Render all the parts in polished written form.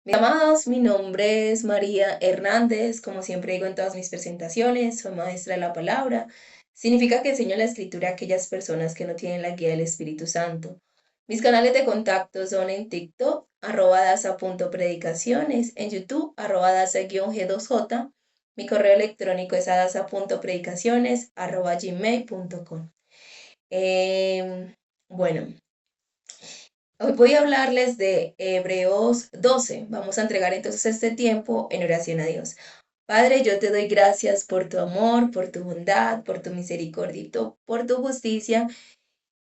Mis amados, mi nombre es María Hernández, como siempre digo en todas mis presentaciones, soy maestra de la palabra. Significa que enseño la escritura a aquellas personas que no tienen la guía del Espíritu Santo. Mis canales de contacto son en TikTok, @dasa.predicaciones, en YouTube, @dasa-g2j. Mi correo electrónico es adasa.predicaciones@gmail.com. Bueno, hoy voy a hablarles de Hebreos 12. Vamos a entregar entonces este tiempo en oración a Dios. Padre, yo te doy gracias por tu amor, por tu bondad, por tu misericordia y por tu justicia.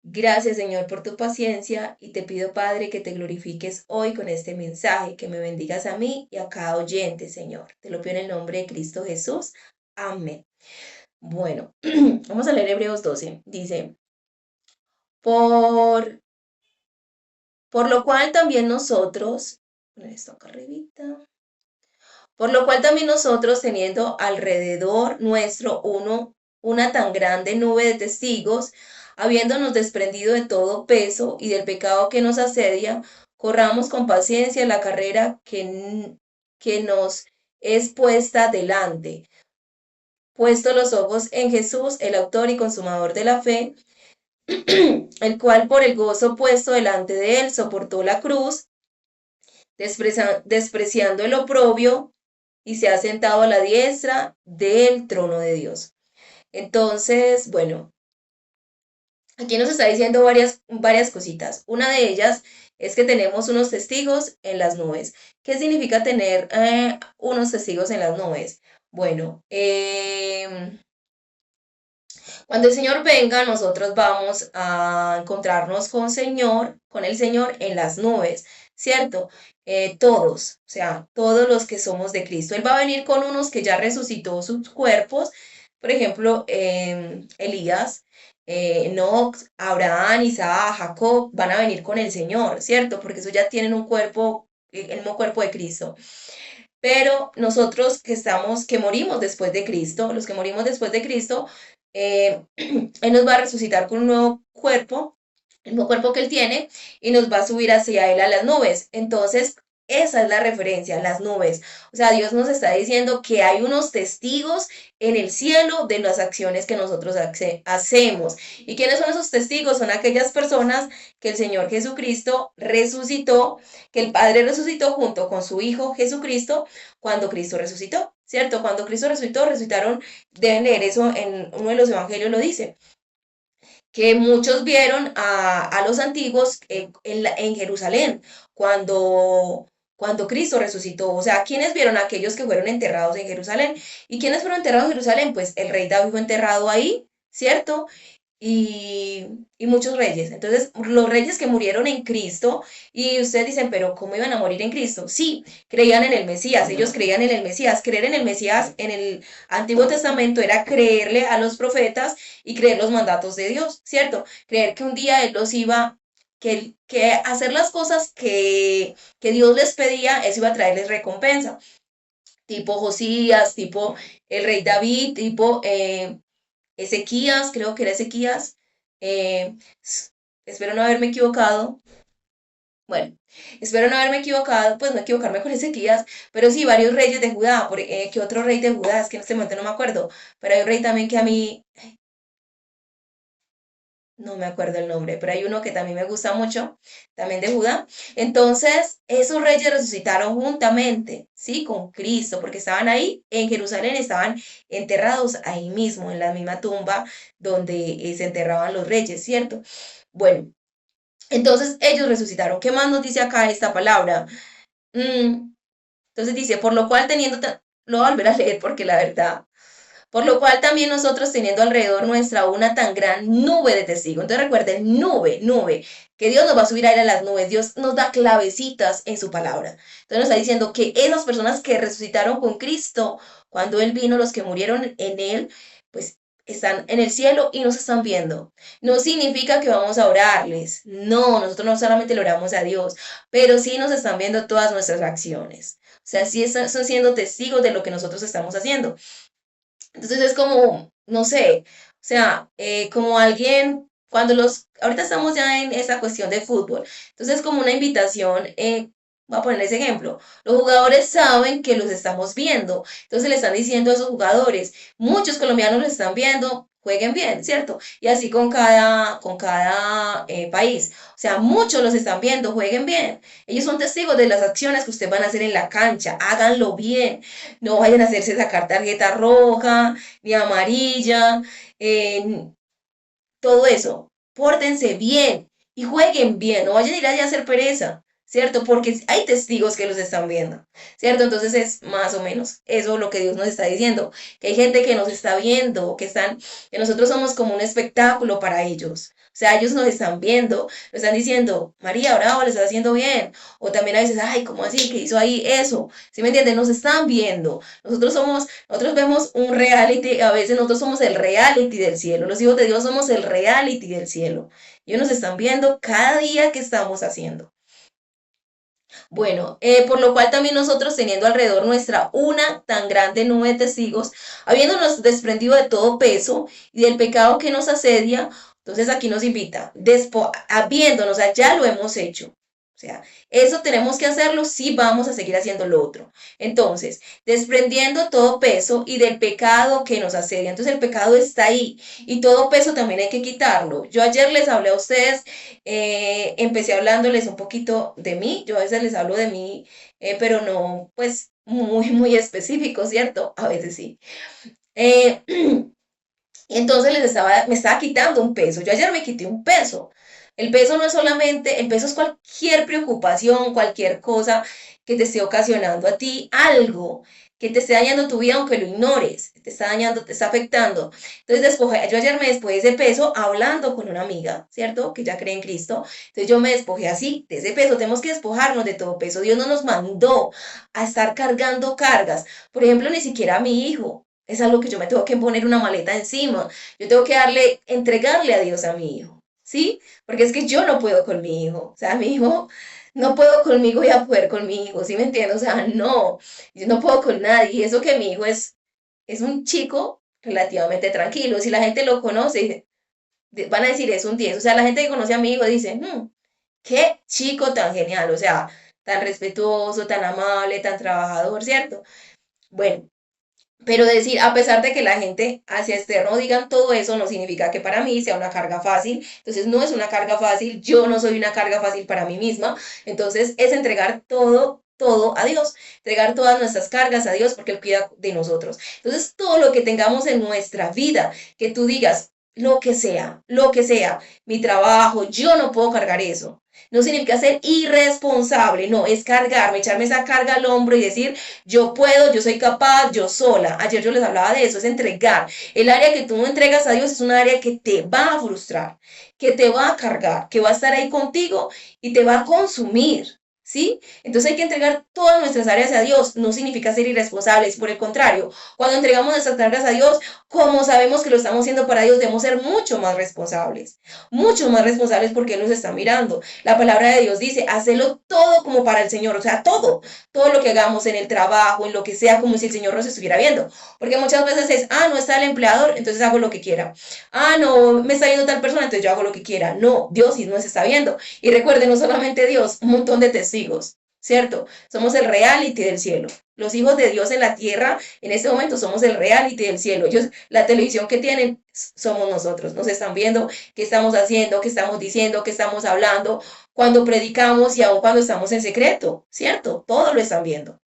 Gracias, Señor, por tu paciencia y te pido, Padre, que te glorifiques hoy con este mensaje, que me bendigas a mí y a cada oyente, Señor. Te lo pido en el nombre de Cristo Jesús. Amén. Bueno, vamos a leer Hebreos 12. Dice, por Por lo cual también nosotros, poner esto acá arribita, por lo cual también nosotros, teniendo alrededor nuestro una tan grande nube de testigos, habiéndonos desprendido de todo peso y del pecado que nos asedia, corramos con paciencia la carrera que nos es puesta delante, puesto los ojos en Jesús, el autor y consumador de la fe, el cual por el gozo puesto delante de él soportó la cruz, despreciando el oprobio, y se ha sentado a la diestra del trono de Dios. Entonces, bueno, aquí nos está diciendo varias cositas. Una de ellas es que tenemos unos testigos en las nubes. ¿Qué significa tener unos testigos en las nubes? Bueno, cuando el Señor venga, nosotros vamos a encontrarnos con el Señor en las nubes, ¿cierto? Todos, o sea, todos los que somos de Cristo. Él va a venir con unos que ya resucitó sus cuerpos, por ejemplo, Elías, Enoch, Abraham, Isaac, Jacob, van a venir con el Señor, ¿cierto? Porque eso ya tienen un cuerpo, el mismo cuerpo de Cristo. Pero nosotros que morimos después de Cristo, los que morimos después de Cristo, Él nos va a resucitar con un nuevo cuerpo, el mismo cuerpo que Él tiene, y nos va a subir hacia Él a las nubes. Entonces, esa es la referencia, las nubes. O sea, Dios nos está diciendo que hay unos testigos en el cielo de las acciones que nosotros hacemos. ¿Y quiénes son esos testigos? Son aquellas personas que el Señor Jesucristo resucitó, que el Padre resucitó junto con su Hijo Jesucristo cuando Cristo resucitó, ¿cierto? Cuando Cristo resucitó, resucitaron, deben leer eso en uno de los evangelios, lo dice, que muchos vieron a los antiguos en Jerusalén cuando Cristo resucitó. O sea, ¿quiénes vieron a aquellos que fueron enterrados en Jerusalén? ¿Y quiénes fueron enterrados en Jerusalén? Pues el rey David fue enterrado ahí, ¿cierto? Y muchos reyes. Entonces, los reyes que murieron en Cristo, y ustedes dicen, pero ¿cómo iban a morir en Cristo? Sí, creían en el Mesías, ellos creían en el Mesías. Creer en el Mesías en el Antiguo Testamento era creerle a los profetas y creer los mandatos de Dios, ¿cierto? Creer que un día Él los iba, que hacer las cosas que Dios les pedía, eso iba a traerles recompensa. Tipo Josías, tipo el rey David, tipo Ezequías, creo que era Ezequías. eh, Espero no haberme equivocado. Bueno, espero no haberme equivocado, pues no equivocarme con Ezequías, pero sí, varios reyes de Judá. ¿Qué otro rey de Judá? Es que en este momento no me acuerdo, pero hay un rey también que a mí no me acuerdo el nombre, pero hay uno que también me gusta mucho, también de Judá. Entonces, esos reyes resucitaron juntamente, ¿sí? Con Cristo, porque estaban ahí en Jerusalén, estaban enterrados ahí mismo, en la misma tumba donde se enterraban los reyes, ¿cierto? Bueno, entonces ellos resucitaron. ¿Qué más nos dice acá esta palabra? Mm, entonces dice, por lo cual lo voy a volver a leer porque la verdad, por lo cual también nosotros teniendo alrededor nuestra una tan gran nube de testigos. Entonces recuerden, nube, que Dios nos va a subir a ir a las nubes. Dios nos da clavecitas en su palabra. Entonces nos está diciendo que esas personas que resucitaron con Cristo, cuando Él vino, los que murieron en Él, pues están en el cielo y nos están viendo. No significa que vamos a orarles. No, nosotros no solamente le oramos a Dios, pero sí nos están viendo todas nuestras acciones. O sea, sí están siendo testigos de lo que nosotros estamos haciendo. Entonces es como, no sé, o sea, como alguien, ahorita estamos ya en esa cuestión de fútbol, entonces es como una invitación, Voy a poner ese ejemplo. Los jugadores saben que los estamos viendo, entonces le están diciendo a esos jugadores, muchos colombianos lo están viendo, jueguen bien, ¿cierto? Y así con cada país. O sea, muchos los están viendo, jueguen bien. Ellos son testigos de las acciones que ustedes van a hacer en la cancha, háganlo bien. No vayan a hacerse sacar tarjeta roja ni amarilla, eh, todo eso. Pórtense bien y jueguen bien, no vayan a ir allá a hacer pereza, ¿cierto? Porque hay testigos que los están viendo, ¿cierto? Entonces es más o menos eso lo que Dios nos está diciendo, que hay gente que nos está viendo, que nosotros somos como un espectáculo para ellos. O sea, ellos nos están viendo, nos están diciendo, María, bravo, lo estás haciendo bien. O también a veces, ay, ¿cómo así? ¿Qué hizo ahí eso? ¿Sí me entienden? Nos están viendo. Nosotros vemos un reality, a veces nosotros somos el reality del cielo, los hijos de Dios somos el reality del cielo. Ellos nos están viendo cada día que estamos haciendo. Bueno, por lo cual también nosotros teniendo alrededor nuestra una tan grande nube de testigos, habiéndonos desprendido de todo peso y del pecado que nos asedia, entonces aquí nos invita, habiéndonos, o sea, ya lo hemos hecho. O sea, eso tenemos que hacerlo si vamos a seguir haciendo lo otro. Entonces, desprendiendo todo peso y del pecado que nos asedia. Entonces, el pecado está ahí y todo peso también hay que quitarlo. Yo ayer les hablé a ustedes, empecé hablándoles un poquito de mí, yo a veces les hablo de mí, pero no, pues muy específico, ¿cierto? A veces sí. Eh, entonces me estaba quitando un peso. Yo ayer me quité un peso. El peso no es solamente, el peso es cualquier preocupación, cualquier cosa que te esté ocasionando a ti algo, que te esté dañando tu vida aunque lo ignores, te está dañando, te está afectando. Entonces yo ayer me despojé de ese peso hablando con una amiga, ¿cierto? Que ya cree en Cristo. Entonces yo me despojé así de ese peso. Tenemos que despojarnos de todo peso. Dios no nos mandó a estar cargando cargas. Por ejemplo, ni siquiera a mi hijo. Es algo que yo me tengo que poner una maleta encima. Yo tengo que entregarle a Dios a mi hijo, ¿sí? Porque es que yo no puedo con mi hijo. O sea, mi hijo, no puedo conmigo y a poder con mi hijo, ¿sí me entiendes? O sea, no, yo no puedo con nadie. Y eso que mi hijo es un chico relativamente tranquilo. Si la gente lo conoce, van a decir es un 10. O sea, la gente que conoce a mi hijo dice, qué chico tan genial, o sea, tan respetuoso, tan amable, tan trabajador, ¿cierto? Bueno, pero decir, a pesar de que la gente hacia externo digan todo eso, no significa que para mí sea una carga fácil. Entonces no es una carga fácil, yo no soy una carga fácil para mí misma. Entonces es entregar todo a Dios, entregar todas nuestras cargas a Dios porque Él cuida de nosotros. Entonces todo lo que tengamos en nuestra vida, que tú digas, lo que sea, mi trabajo, yo no puedo cargar eso. No significa ser irresponsable, no, es cargarme, echarme esa carga al hombro y decir, yo puedo, yo soy capaz, yo sola. Ayer yo les hablaba de eso, es entregar. El área que tú no entregas a Dios es un área que te va a frustrar, que te va a cargar, que va a estar ahí contigo y te va a consumir. ¿Sí? Entonces hay que entregar todas nuestras áreas a Dios. No significa ser irresponsables, por el contrario, cuando entregamos nuestras cargas a Dios, como sabemos que lo estamos haciendo para Dios, debemos ser mucho más responsables porque Él nos está mirando. La palabra de Dios dice, hacelo todo como para el Señor, o sea, todo lo que hagamos en el trabajo, en lo que sea, como si el Señor nos estuviera viendo. Porque muchas veces es, no está el empleador, entonces hago lo que quiera. No me está viendo tal persona, entonces yo hago lo que quiera. No, Dios sí nos está viendo. Y recuerden, no solamente Dios, un montón de testigos, ¿cierto? Somos el reality del cielo. Los hijos de Dios en la tierra, en este momento somos el reality del cielo. Ellos, la televisión que tienen, somos nosotros. Nos están viendo qué estamos haciendo, qué estamos diciendo, qué estamos hablando, cuando predicamos y aun cuando estamos en secreto, ¿cierto? Todo lo están viendo.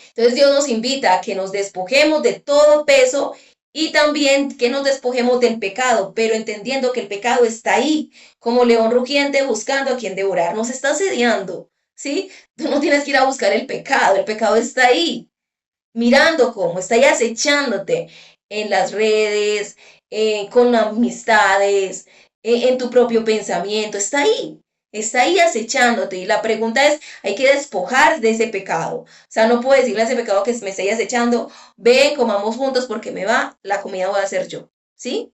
Entonces Dios nos invita a que nos despojemos de todo peso y también que nos despojemos del pecado, pero entendiendo que el pecado está ahí, como león rugiente buscando a quien devorar, nos está asediando, ¿sí? Tú no tienes que ir a buscar el pecado está ahí, mirando cómo, está ahí acechándote en las redes, con amistades, en tu propio pensamiento, está ahí acechándote. Y la pregunta es, hay que despojar de ese pecado. O sea, no puedo decirle a ese pecado que me está ahí acechando, ven, comamos juntos porque me va, la comida voy a hacer yo, ¿sí?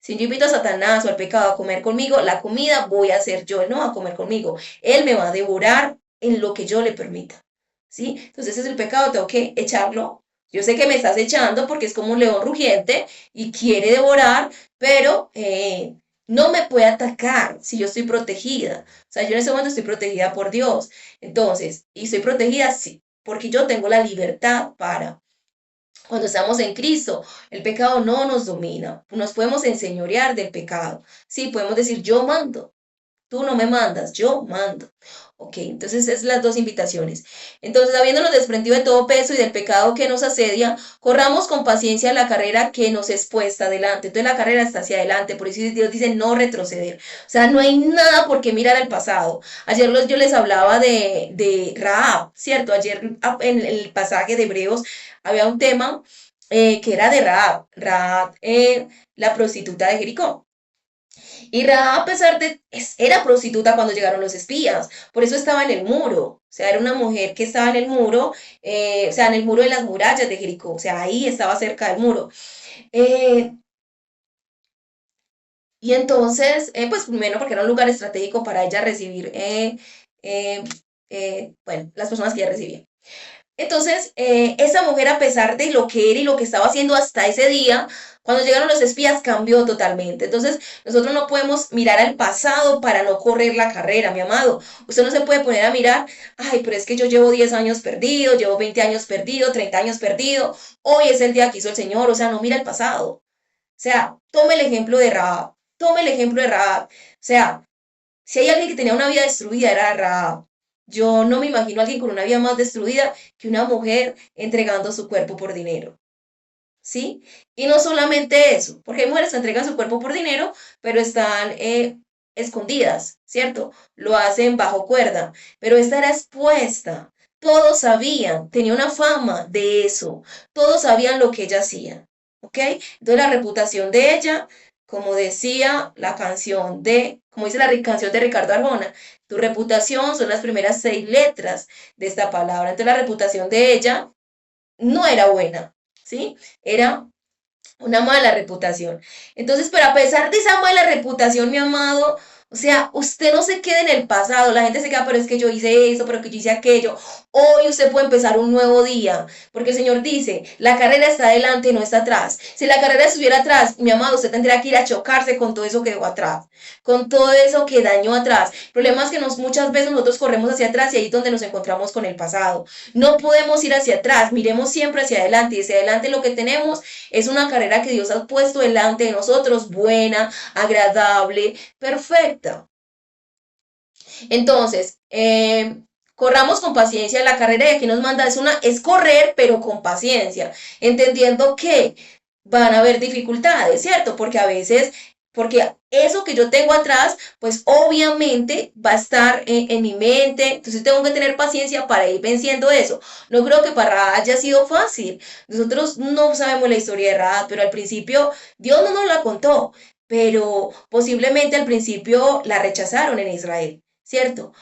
Si yo invito a Satanás o al pecado a comer conmigo, la comida voy a hacer yo, él no va a comer conmigo. Él me va a devorar en lo que yo le permita. ¿Sí? Entonces ese es el pecado, tengo que echarlo. Yo sé que me estás echando porque es como un león rugiente y quiere devorar, pero no me puede atacar si yo estoy protegida. O sea, yo en ese momento estoy protegida por Dios. Entonces, y estoy protegida sí, porque yo tengo la libertad para. Cuando estamos en Cristo, el pecado no nos domina. Nos podemos enseñorear del pecado. Sí, podemos decir, yo mando. Tú no me mandas, yo mando. Ok, entonces es las dos invitaciones. Entonces, habiéndonos desprendido de todo peso y del pecado que nos asedia, corramos con paciencia la carrera que nos es puesta adelante. Entonces la carrera está hacia adelante, por eso Dios dice no retroceder. O sea, no hay nada por qué mirar al pasado. Ayer yo les hablaba de Rahab, ¿cierto? Ayer en el pasaje de Hebreos había un tema que era de Rahab, Rahab, la prostituta de Jericó. Y Rahab, a pesar de, era prostituta cuando llegaron los espías, por eso estaba en el muro. O sea, era una mujer que estaba en el muro, o sea, en el muro de las murallas de Jericó, o sea, ahí estaba cerca del muro. Eh, y entonces, pues primero porque era un lugar estratégico para ella recibir, eh, bueno, las personas que ella recibía. Entonces, esa mujer, a pesar de lo que era y lo que estaba haciendo hasta ese día, cuando llegaron los espías, cambió totalmente. Entonces, nosotros no podemos mirar al pasado para no correr la carrera, mi amado. Usted no se puede poner a mirar, ay, pero es que yo llevo 10 años perdido, llevo 20 años perdido, 30 años perdido, hoy es el día que hizo el Señor, o sea, no mira el pasado. O sea, tome el ejemplo de Rahab, tome el ejemplo de Rahab. O sea, si hay alguien que tenía una vida destruida, era Rahab. Yo no me imagino a alguien con una vida más destruida que una mujer entregando su cuerpo por dinero. ¿Sí? Y no solamente eso, porque hay mujeres que entregan su cuerpo por dinero, pero están escondidas, ¿cierto? Lo hacen bajo cuerda, pero esta era expuesta. Todos sabían, tenía una fama de eso, todos sabían lo que ella hacía, ¿ok? Entonces la reputación de ella, como decía la canción de, como dice la canción de Ricardo Arjona, tu reputación son las primeras 6 letras de esta palabra. Entonces la reputación de ella no era buena, ¿sí? Era una mala reputación. Entonces, pero a pesar de esa mala reputación, mi amado, o sea, usted no se quede en el pasado, la gente se queda, pero es que yo hice eso, pero que yo hice aquello. Hoy usted puede empezar un nuevo día, porque el Señor dice, la carrera está adelante, no está atrás. Si la carrera estuviera atrás, mi amado, usted tendría que ir a chocarse con todo eso que dejó atrás, con todo eso que dañó atrás. El problema es que muchas veces nosotros corremos hacia atrás y ahí es donde nos encontramos con el pasado. No podemos ir hacia atrás, miremos siempre hacia adelante y hacia adelante lo que tenemos es una carrera que Dios ha puesto delante de nosotros, buena, agradable, perfecta. Entonces, corramos con paciencia la carrera y aquí nos manda es correr, pero con paciencia, entendiendo que van a haber dificultades, ¿cierto? Porque a veces, porque eso que yo tengo atrás, pues obviamente va a estar en mi mente, entonces tengo que tener paciencia para ir venciendo eso. No creo que para Raad haya sido fácil. Nosotros no sabemos la historia de Raad, pero al principio Dios no nos la contó, pero posiblemente al principio la rechazaron en Israel, ¿cierto?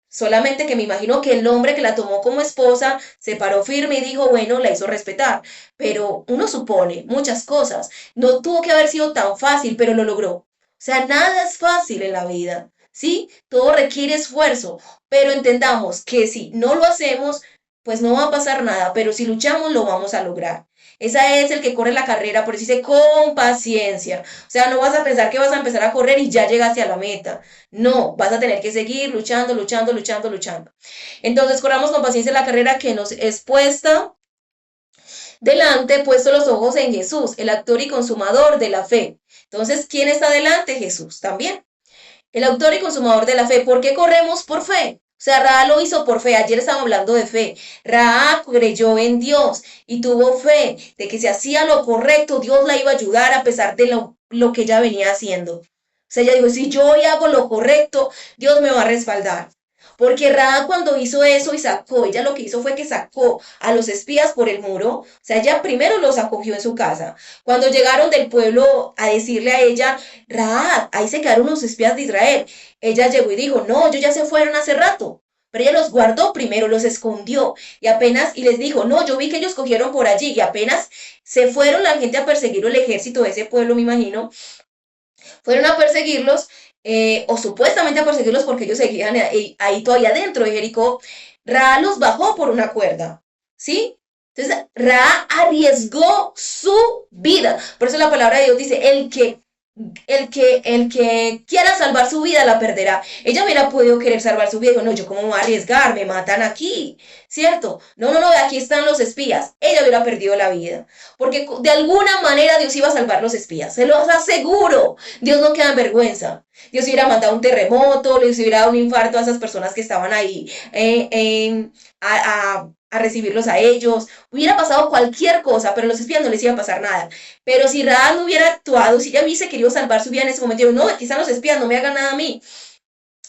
Solamente que me imagino que el hombre que la tomó como esposa se paró firme y dijo, bueno, la hizo respetar. Pero uno supone muchas cosas. No tuvo que haber sido tan fácil, pero lo logró. O sea, nada es fácil en la vida, ¿sí? Todo requiere esfuerzo, pero entendamos que si no lo hacemos, pues no va a pasar nada, pero si luchamos lo vamos a lograr. Esa es el que corre la carrera, por eso dice con paciencia. O sea, no vas a pensar que vas a empezar a correr y ya llegaste a la meta. No, vas a tener que seguir luchando, luchando, luchando, luchando. Entonces, corramos con paciencia la carrera que nos es puesta delante, puesto los ojos en Jesús, el autor y consumador de la fe. Entonces, ¿quién está delante? Jesús también. El autor y consumador de la fe. ¿Por qué corremos por fe? O sea, Ra lo hizo por fe. Ayer estábamos hablando de fe. Ra creyó en Dios y tuvo fe de que si hacía lo correcto, Dios la iba a ayudar a pesar de lo que ella venía haciendo. O sea, ella dijo, si yo hoy hago lo correcto, Dios me va a respaldar. Porque Ra cuando hizo eso y sacó, ella lo que hizo fue que sacó a los espías por el muro, o sea, ella primero los acogió en su casa. Cuando llegaron del pueblo a decirle a ella, Ra, ahí se quedaron los espías de Israel, ella llegó y dijo, no, ellos ya se fueron hace rato. Pero ella los guardó primero, los escondió y apenas, y les dijo, no, yo vi que ellos cogieron por allí y apenas se fueron la gente a perseguir el ejército de ese pueblo, me imagino, fueron a perseguirlos, o supuestamente a perseguirlos porque ellos seguían ahí todavía dentro de Jericó. Ra los bajó por una cuerda, ¿sí? Entonces, Ra arriesgó su vida. Por eso la palabra de Dios dice, el que el que quiera salvar su vida la perderá. Ella hubiera podido querer salvar su vida y dijo, no, yo cómo me voy a arriesgar, me matan aquí, ¿cierto? No, no, no, aquí están los espías. Ella hubiera perdido la vida, porque de alguna manera Dios iba a salvar los espías, se los aseguro. Dios no queda en vergüenza. Dios hubiera mandado un terremoto, les hubiera dado un infarto a esas personas que estaban ahí a recibirlos a ellos. Hubiera pasado cualquier cosa, pero a los espías no les iba a pasar nada. Pero si Rahab no hubiera actuado, si ella hubiese querido salvar su vida en ese momento, yo, no, aquí están los espías, no me hagan nada a mí.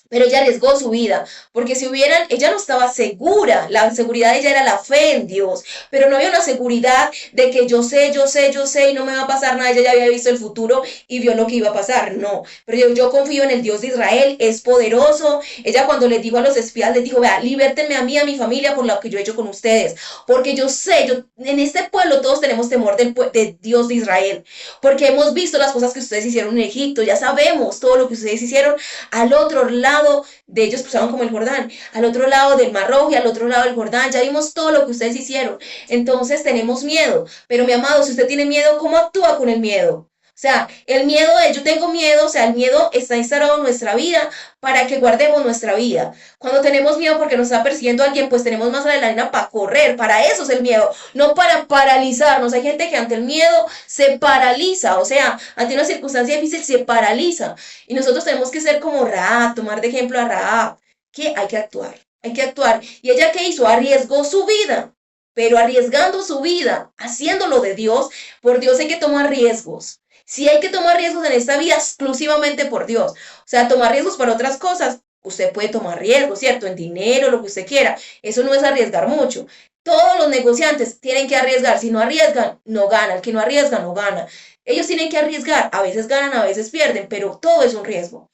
Pero ella arriesgó su vida, porque si hubieran, ella no estaba segura, la seguridad de ella era la fe en Dios, pero no había una seguridad de que yo sé y no me va a pasar nada, ella ya había visto el futuro y vio lo que iba a pasar, no, pero yo confío en el Dios de Israel, es poderoso. Ella cuando les dijo a los espías, les dijo, vea, libértenme a mí, a mi familia por lo que yo he hecho con ustedes, porque yo sé, en este pueblo todos tenemos temor de Dios de Israel, porque hemos visto las cosas que ustedes hicieron en Egipto, ya sabemos todo lo que ustedes hicieron al otro lado de ellos, cruzaron como el Jordán, al otro lado del Mar Rojo y al otro lado del Jordán, ya vimos todo lo que ustedes hicieron, entonces tenemos miedo, pero mi amado, si usted tiene miedo, ¿cómo actúa con el miedo? O sea, el miedo de yo tengo miedo, o sea, el miedo está instalado en nuestra vida para que guardemos nuestra vida. Cuando tenemos miedo porque nos está persiguiendo alguien, pues tenemos más adrenalina para correr, para eso es el miedo, no para paralizarnos. Hay gente que ante el miedo se paraliza, o sea, ante una circunstancia difícil se paraliza. Y nosotros tenemos que ser como Rahab, tomar de ejemplo a Rahab, que hay que actuar, hay que actuar. ¿Y ella qué hizo? Arriesgó su vida, pero arriesgando su vida, haciéndolo de Dios, por Dios hay que tomar riesgos. Si hay que tomar riesgos en esta vida, exclusivamente por Dios. O sea, tomar riesgos para otras cosas, usted puede tomar riesgos, ¿cierto? En dinero, lo que usted quiera. Eso no es arriesgar mucho. Todos los negociantes tienen que arriesgar. Si no arriesgan, no gana. El que no arriesga, no gana. Ellos tienen que arriesgar. A veces ganan, a veces pierden, pero todo es un riesgo.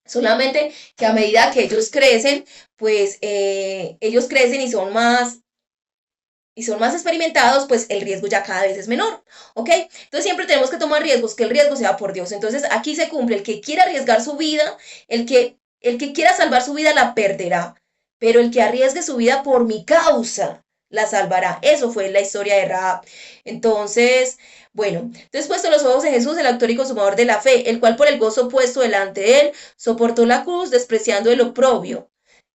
Solamente que a medida que ellos crecen, pues ellos crecen y son más experimentados, pues el riesgo ya cada vez es menor, ¿ok? Entonces siempre tenemos que tomar riesgos, que el riesgo sea por Dios. Entonces aquí se cumple, el que quiera arriesgar su vida, el que quiera salvar su vida la perderá, pero el que arriesgue su vida por mi causa la salvará. Eso fue la historia de Rahab. Entonces, bueno, entonces puesto los ojos en Jesús, el autor y consumador de la fe, el cual por el gozo puesto delante de él, soportó la cruz, despreciando el oprobio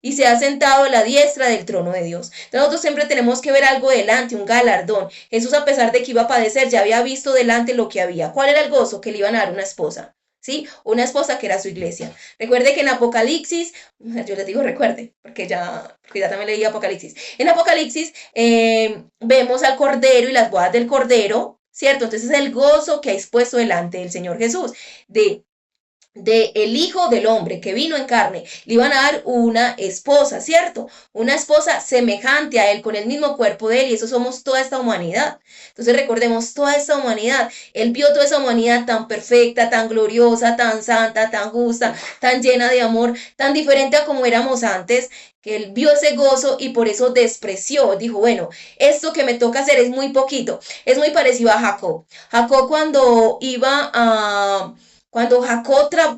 y se ha sentado a la diestra del trono de Dios. Entonces nosotros siempre tenemos que ver algo delante, un galardón. Jesús, a pesar de que iba a padecer, ya había visto delante lo que había. ¿Cuál era el gozo? Que le iban a dar una esposa. ¿Sí? Una esposa que era su iglesia. Recuerde que en Apocalipsis, yo les digo recuerde, porque ya también leí Apocalipsis. En Apocalipsis vemos al Cordero y las bodas del Cordero, ¿cierto? Entonces es el gozo que ha expuesto delante del Señor Jesús, de el Hijo del Hombre que vino en carne, le iban a dar una esposa, ¿cierto? Una esposa semejante a él, con el mismo cuerpo de él, y eso somos toda esta humanidad. Entonces recordemos toda esta humanidad. Él vio toda esa humanidad tan perfecta, tan gloriosa, tan santa, tan justa, tan llena de amor, tan diferente a como éramos antes, que él vio ese gozo y por eso despreció. Dijo, bueno, esto que me toca hacer es muy poquito. Es muy parecido a Jacob. Jacob cuando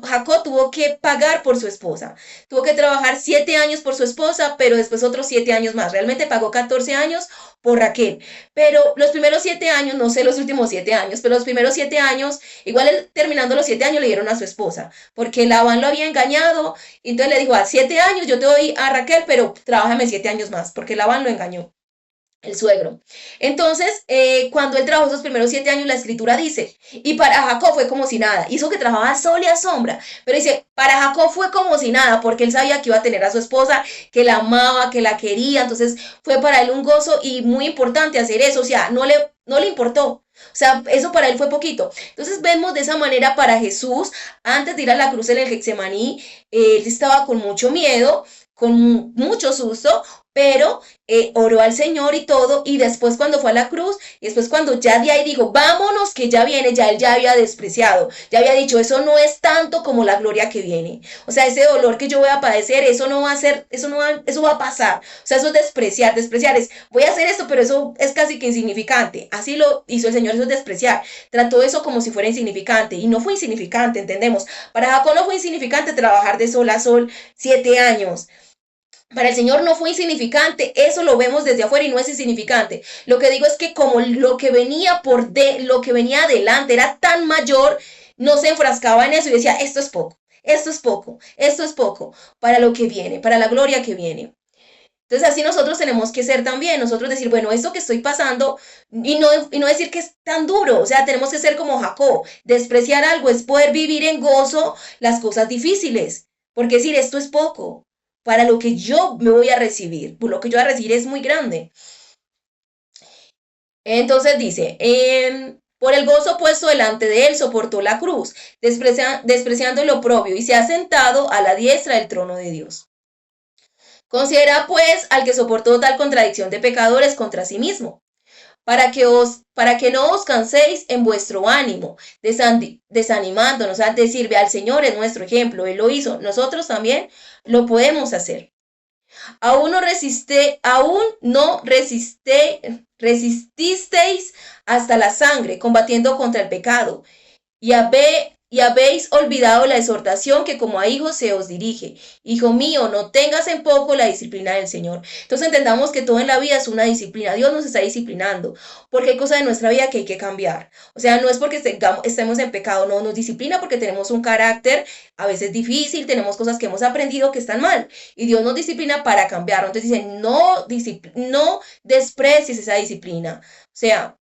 Jacob tuvo que pagar por su esposa, tuvo que trabajar 7 años por su esposa, pero después otros 7 años más. Realmente pagó 14 años por Raquel. Pero los primeros 7 años, no sé los últimos 7 años, pero los primeros 7 años, igual él, terminando los 7 años, le dieron a su esposa, porque Labán lo había engañado. Y entonces le dijo, a 7 años yo te doy a Raquel, pero trabájame 7 años más, porque Labán lo engañó, el suegro. Entonces, cuando él trabajó esos primeros 7 años, la escritura dice, y para Jacob fue como si nada, hizo que trabajaba sol y a sombra, pero dice, para Jacob fue como si nada, porque él sabía que iba a tener a su esposa, que la amaba, que la quería, entonces fue para él un gozo y muy importante hacer eso, o sea, no le importó. O sea, eso para él fue poquito. Entonces vemos de esa manera para Jesús, antes de ir a la cruz en el Getsemaní, él estaba con mucho miedo, con mucho susto, pero oró al Señor y todo, y después cuando fue a la cruz, y después cuando ya de ahí dijo, vámonos que ya viene, ya él ya había despreciado, ya había dicho, eso no es tanto como la gloria que viene, o sea, ese dolor que yo voy a padecer, eso no va a ser, eso va a pasar, o sea, eso es despreciar es, voy a hacer esto, pero eso es casi que insignificante, así lo hizo el Señor, eso es despreciar, trató eso como si fuera insignificante, y no fue insignificante, entendemos, para Jacob no fue insignificante trabajar de sol a sol 7 años, para el Señor no fue insignificante, eso lo vemos desde afuera y no es insignificante. Lo que digo es que como lo que venía adelante era tan mayor, no se enfrascaba en eso y decía, esto es poco, esto es poco, esto es poco, para lo que viene, para la gloria que viene. Entonces así nosotros tenemos que ser también, nosotros decir, bueno, esto que estoy pasando, y no decir que es tan duro, o sea, tenemos que ser como Jacob, despreciar algo es poder vivir en gozo las cosas difíciles, porque decir, esto es poco, para lo que yo me voy a recibir, lo que yo voy a recibir es muy grande. Entonces dice, por el gozo puesto delante de él soportó la cruz, despreciando el oprobio, y se ha sentado a la diestra del trono de Dios. Considera pues al que soportó tal contradicción de pecadores contra sí mismo, para que no os canséis en vuestro ánimo, desanimándonos. O sea, decir, ve al Señor es nuestro ejemplo, Él lo hizo, nosotros también lo podemos hacer. Aún no resististeis hasta la sangre, combatiendo contra el pecado, y habéis olvidado la exhortación que como a hijos se os dirige. Hijo mío, no tengas en poco la disciplina del Señor. Entonces entendamos que todo en la vida es una disciplina. Dios nos está disciplinando porque hay cosas de nuestra vida que hay que cambiar. O sea, no es porque estemos en pecado, no, nos disciplina porque tenemos un carácter a veces difícil, tenemos cosas que hemos aprendido que están mal. Y Dios nos disciplina para cambiar. Entonces dice, no desprecies esa disciplina. O sea,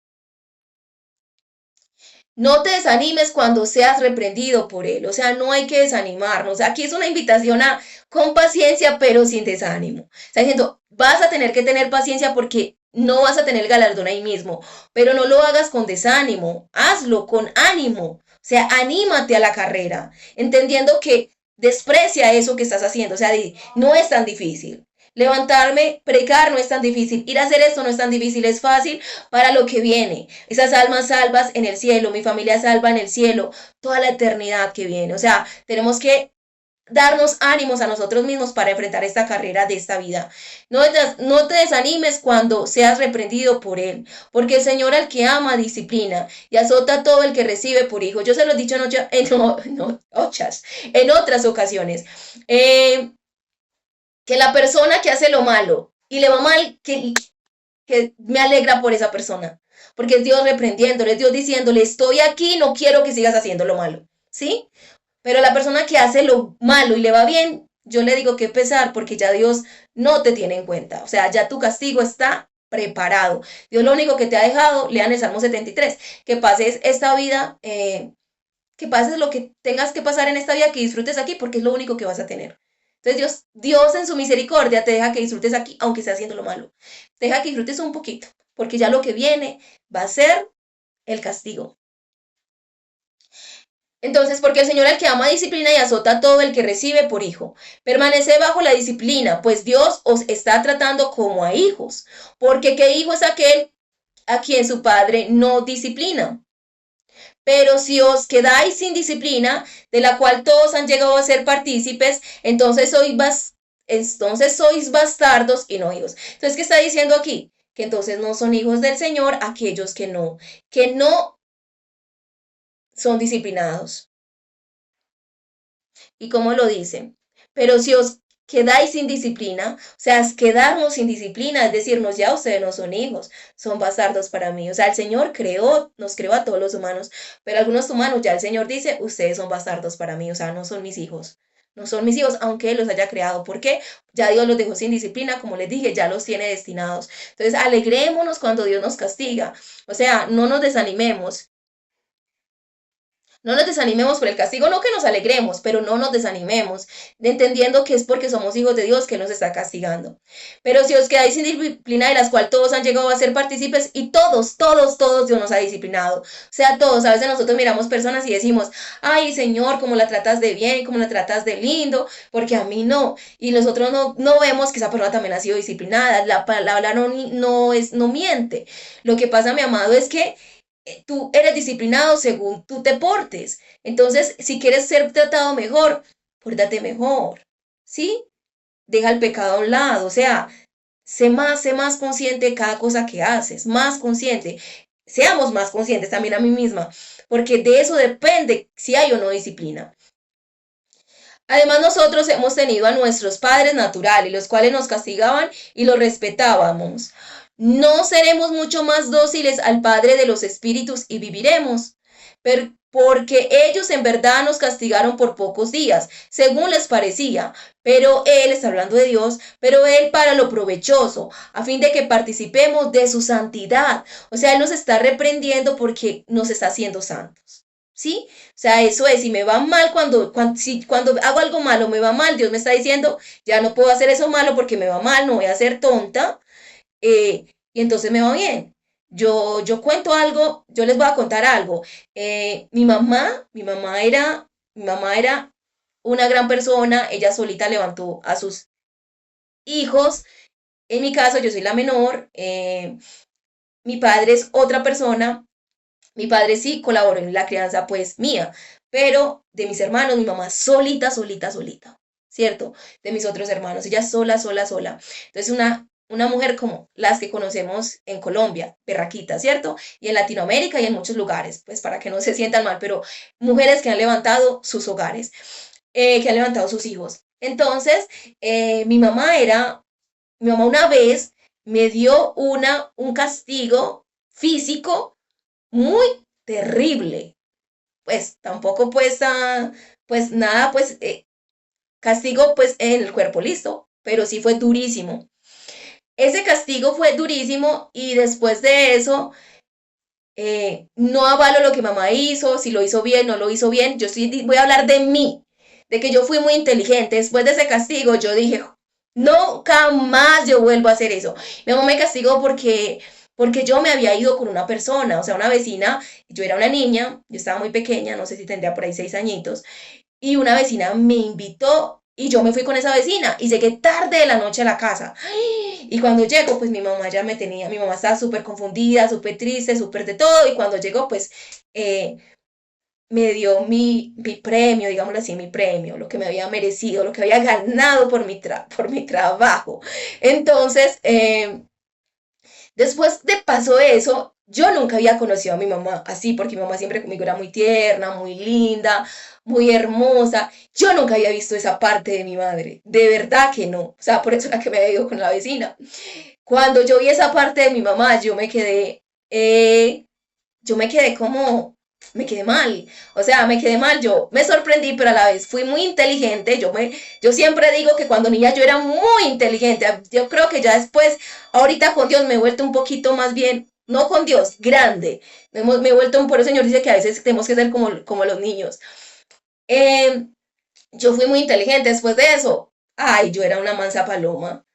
no te desanimes cuando seas reprendido por él. O sea, no hay que desanimarnos. Aquí es una invitación a con paciencia, pero sin desánimo. Está diciendo, vas a tener que tener paciencia porque no vas a tener galardón ahí mismo, pero no lo hagas con desánimo. Hazlo con ánimo. O sea, anímate a la carrera, entendiendo que desprecia eso que estás haciendo. O sea, no es tan difícil. Levantarme, precar no es tan difícil, ir a hacer esto no es tan difícil, es fácil para lo que viene. Esas almas salvas en el cielo, mi familia salva en el cielo, toda la eternidad que viene. O sea, tenemos que darnos ánimos a nosotros mismos para enfrentar esta carrera de esta vida. No te desanimes cuando seas reprendido por Él, porque el Señor al que ama disciplina y azota a todo el que recibe por hijo. Yo se lo he dicho en otras ocasiones. Que la persona que hace lo malo y le va mal, que me alegra por esa persona, porque es Dios reprendiéndole, es Dios diciéndole, estoy aquí, no quiero que sigas haciendo lo malo, ¿sí? Pero la persona que hace lo malo y le va bien, yo le digo que pesar, porque ya Dios no te tiene en cuenta, o sea, ya tu castigo está preparado. Dios lo único que te ha dejado, lean el Salmo 73, que pases esta vida, que pases lo que tengas que pasar en esta vida, que disfrutes aquí, porque es lo único que vas a tener. Entonces Dios en su misericordia te deja que disfrutes aquí, aunque esté haciendo lo malo. Te deja que disfrutes un poquito, porque ya lo que viene va a ser el castigo. Entonces, porque el Señor al que ama disciplina y azota a todo el que recibe por hijo. Permanece bajo la disciplina, pues Dios os está tratando como a hijos. Porque ¿qué hijo es aquel a quien su padre no disciplina? Pero si os quedáis sin disciplina, de la cual todos han llegado a ser partícipes, entonces sois bastardos y no hijos. Entonces, ¿qué está diciendo aquí? Que entonces no son hijos del Señor aquellos que no son disciplinados. ¿Y cómo lo dice? Pero si os quedáis sin disciplina, o sea, es quedarnos sin disciplina, es decirnos, ya ustedes no son hijos, son bastardos para mí. O sea, el Señor nos creó a todos los humanos, pero algunos humanos ya el Señor dice, ustedes son bastardos para mí, o sea, no son mis hijos. No son mis hijos, aunque Él los haya creado. ¿Por qué? Ya Dios los dejó sin disciplina, como les dije, ya los tiene destinados. Entonces, alegrémonos cuando Dios nos castiga. O sea, no nos desanimemos. No nos desanimemos por el castigo, no que nos alegremos, pero no nos desanimemos, entendiendo que es porque somos hijos de Dios que nos está castigando. Pero si os quedáis sin disciplina de las cuales todos han llegado a ser partícipes, y todos Dios nos ha disciplinado. O sea, todos, a veces nosotros miramos personas y decimos, ay Señor, cómo la tratas de bien, cómo la tratas de lindo, porque a mí no. Y nosotros no vemos que esa persona también ha sido disciplinada. La palabra no miente. Lo que pasa, mi amado, es que tú eres disciplinado según tú te portes. Entonces, si quieres ser tratado mejor, pórtate mejor, ¿sí? Deja el pecado a un lado, o sea, sé más consciente de cada cosa que haces, más consciente. Seamos más conscientes también a mí misma, porque de eso depende si hay o no disciplina. Además, nosotros hemos tenido a nuestros padres naturales, los cuales nos castigaban y los respetábamos. ¿No seremos mucho más dóciles al Padre de los Espíritus y viviremos? porque ellos en verdad nos castigaron por pocos días, según les parecía, pero Él, está hablando de Dios, pero Él para lo provechoso, a fin de que participemos de su santidad. O sea, Él nos está reprendiendo porque nos está haciendo santos. ¿Sí? O sea, eso es, si me va mal cuando hago algo malo, me va mal, Dios me está diciendo, ya no puedo hacer eso malo porque me va mal, no voy a ser tonta, y entonces me va bien. Yo cuento algo, yo les voy a contar algo. Mi mamá era una gran persona, ella solita levantó a sus hijos. En mi caso, yo soy la menor, mi padre es otra persona, mi padre sí colaboró en la crianza pues mía, pero de mis hermanos, mi mamá solita, solita, solita, ¿cierto? De mis otros hermanos, ella sola, sola, sola. Entonces una mujer como las que conocemos en Colombia, berraquita, ¿cierto? Y en Latinoamérica y en muchos lugares, pues para que no se sientan mal, pero mujeres que han levantado sus hogares, que han levantado sus hijos. Entonces, mi mamá una vez me dio un castigo físico muy terrible. Pues tampoco pues, pues nada, pues castigo pues en el cuerpo, listo, pero sí fue durísimo. Ese castigo fue durísimo y después de eso, no avalo lo que mamá hizo, si lo hizo bien, no lo hizo bien, yo sí voy a hablar de mí, de que yo fui muy inteligente. Después de ese castigo, yo dije, nunca más yo vuelvo a hacer eso. Mi mamá me castigó porque yo me había ido con una persona, o sea, una vecina, yo era una niña, yo estaba muy pequeña, no sé si tendría por ahí 6 añitos, y una vecina me invitó y yo me fui con esa vecina y llegué tarde de la noche a la casa. Y cuando llego, pues mi mamá ya me tenía, mi mamá estaba súper confundida, súper triste, súper de todo, y cuando llegó, pues eh, me dio mi premio, digámoslo así, mi premio, lo que me había merecido, lo que había ganado por mi trabajo. Entonces, después de pasó eso, yo nunca había conocido a mi mamá así, porque mi mamá siempre conmigo era muy tierna, muy linda, muy hermosa. Yo nunca había visto esa parte de mi madre, de verdad que no. O sea, por eso era que me había ido con la vecina. Cuando yo vi esa parte de mi mamá, yo me quedé como, me quedé mal, o sea, me quedé mal, yo me sorprendí, pero a la vez fui muy inteligente, yo siempre digo que cuando niña yo era muy inteligente, yo creo que ya después, ahorita con Dios me he vuelto un poquito más bien, no con Dios, grande, me he vuelto, por eso el Señor dice que a veces tenemos que ser como los niños. Eh, yo fui muy inteligente después de eso, ay, yo era una mansa paloma.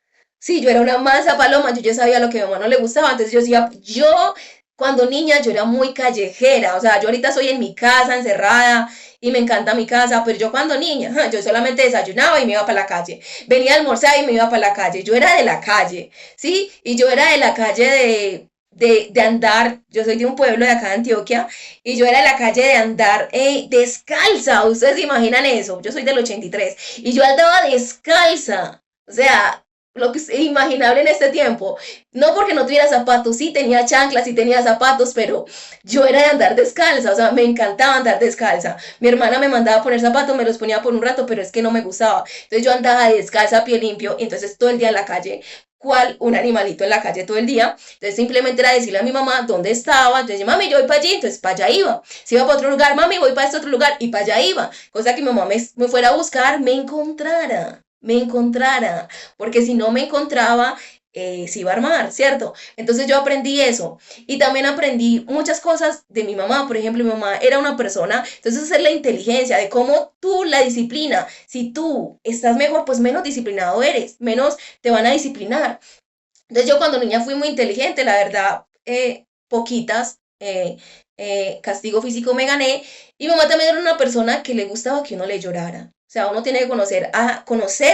Sí, yo era una mansa paloma, yo ya sabía lo que a mi mamá no le gustaba, entonces yo decía, yo cuando niña yo era muy callejera, o sea, yo ahorita soy en mi casa encerrada y me encanta mi casa, pero yo cuando niña, yo solamente desayunaba y me iba para la calle, venía a almorzar y me iba para la calle, yo era de la calle, ¿sí? Y yo era de la calle de andar, yo soy de un pueblo de acá de Antioquia, y yo era de la calle de andar descalza, ustedes se imaginan eso, yo soy del 83, y yo andaba descalza, o sea, lo que es imaginable en este tiempo. No porque no tuviera zapatos, sí tenía chanclas, sí tenía zapatos, pero yo era de andar descalza, o sea, me encantaba andar descalza. Mi hermana me mandaba a poner zapatos, me los ponía por un rato, pero es que no me gustaba. Entonces yo andaba descalza, a pie limpio, y entonces todo el día en la calle, cual un animalito en la calle todo el día. Entonces simplemente era decirle a mi mamá dónde estaba. Entonces, mami, yo voy para allí, entonces para allá iba. Si iba para otro lugar, mami, voy para este otro lugar, y para allá iba. Cosa que mi mamá me fuera a buscar, me encontrara, porque si no me encontraba, se iba a armar, ¿cierto? Entonces yo aprendí eso y también aprendí muchas cosas de mi mamá. Por ejemplo, mi mamá era una persona, entonces es la inteligencia de cómo tú la disciplina. Si tú estás mejor, pues menos disciplinado eres, menos te van a disciplinar. Entonces yo cuando niña fui muy inteligente, la verdad, poquitas. Castigo físico me gané y mi mamá también era una persona que le gustaba que uno le llorara. O sea, uno tiene que conocer